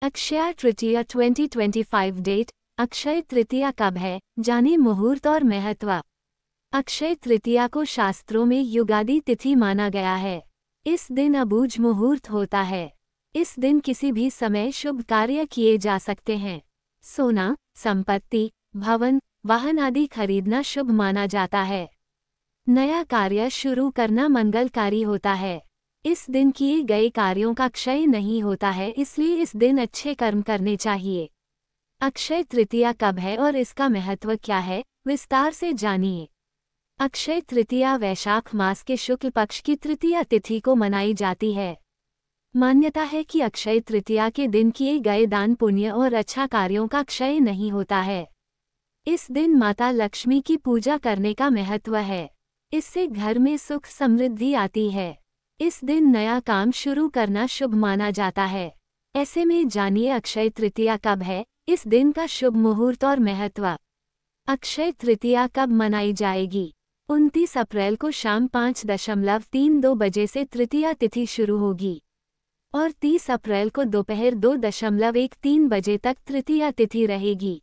Akshaya Tritiya 2025 date. Akshaya Tritiya कब है, जाने मुहूर्त और महत्व। अक्षय तृतीया को शास्त्रों में युगादि तिथि माना गया है। इस दिन अबूझ मुहूर्त होता है। इस दिन किसी भी समय शुभ कार्य किए जा सकते हैं। सोना, संपत्ति, भवन, वाहन आदि खरीदना शुभ माना जाता है। नया कार्य शुरू करना मंगलकारी होता है। इस दिन किए गए कार्यों का क्षय नहीं होता है, इसलिए इस दिन अच्छे कर्म करने चाहिए। अक्षय तृतीया कब है और इसका महत्व क्या है, विस्तार से जानिए। अक्षय तृतीया वैशाख मास के शुक्ल पक्ष की तृतीया तिथि को मनाई जाती है। मान्यता है कि अक्षय तृतीया के दिन किए गए दान पुण्य और अच्छा कार्यों का क्षय नहीं होता है। इस दिन माता लक्ष्मी की पूजा करने का महत्व है। इससे घर में सुख समृद्धि आती है। इस दिन नया काम शुरू करना शुभ माना जाता है। ऐसे में जानिए अक्षय तृतीया कब है, इस दिन का शुभ मुहूर्त और महत्व। अक्षय तृतीया कब मनाई जाएगी? 29 अप्रैल को शाम 5:32 बजे से तृतीया तिथि शुरू होगी और 30 अप्रैल को दोपहर 2:13 बजे तक तृतीया तिथि रहेगी।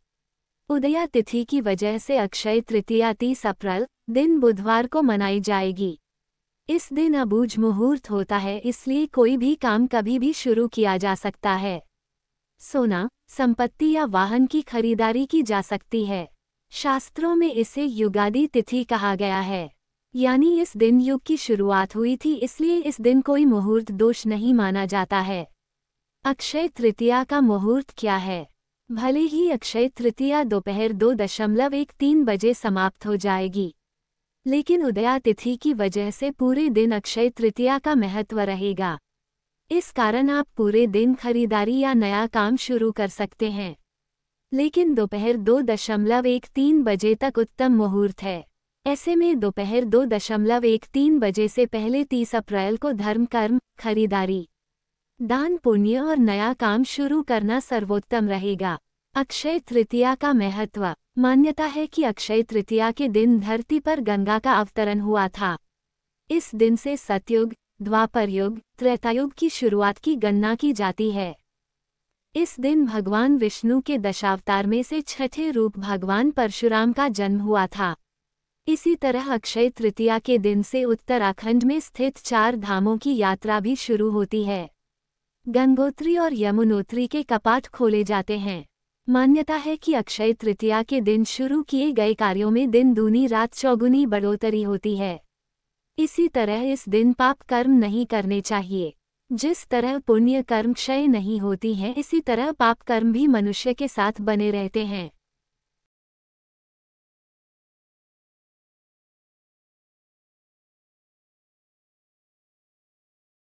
उदया तिथि की वजह से अक्षय तृतीया 30 अप्रैल दिन बुधवार को मनाई जाएगी। इस दिन अबूझ मुहूर्त होता है, इसलिए कोई भी काम कभी भी शुरू किया जा सकता है। सोना, संपत्ति या वाहन की खरीदारी की जा सकती है। शास्त्रों में इसे युगादि तिथि कहा गया है, यानी इस दिन युग की शुरुआत हुई थी, इसलिए इस दिन कोई मुहूर्त दोष नहीं माना जाता है। अक्षय तृतीया का मुहूर्त क्या है? भले ही अक्षय तृतीया दोपहर 2:13 बजे समाप्त हो जाएगी, लेकिन उदया तिथि की वजह से पूरे दिन अक्षय तृतीया का महत्व रहेगा। इस कारण आप पूरे दिन खरीदारी या नया काम शुरू कर सकते हैं, लेकिन दोपहर 2:13 बजे तक उत्तम मुहूर्त है। ऐसे में दोपहर 2:13 बजे से पहले 30 अप्रैल को धर्म कर्म, खरीदारी, दान पुण्य और नया काम शुरू करना सर्वोत्तम रहेगा। अक्षय तृतीया का महत्व। मान्यता है कि अक्षय तृतीया के दिन धरती पर गंगा का अवतरण हुआ था। इस दिन से सतयुग, द्वापर युग, त्रेतायुग की शुरुआत की गणना की जाती है। इस दिन भगवान विष्णु के दशावतार में से छठे रूप भगवान परशुराम का जन्म हुआ था। इसी तरह अक्षय तृतीया के दिन से उत्तराखंड में स्थित 4 धामों की यात्रा भी शुरू होती है। गंगोत्री और यमुनोत्री के कपाट खोले जाते हैं। मान्यता है कि अक्षय तृतीया के दिन शुरू किए गए कार्यों में दिन दूनी रात चौगुनी बढ़ोतरी होती है। इसी तरह इस दिन पाप कर्म नहीं करने चाहिए। जिस तरह पुण्य कर्म क्षय नहीं होती हैं, इसी तरह पाप कर्म भी मनुष्य के साथ बने रहते हैं।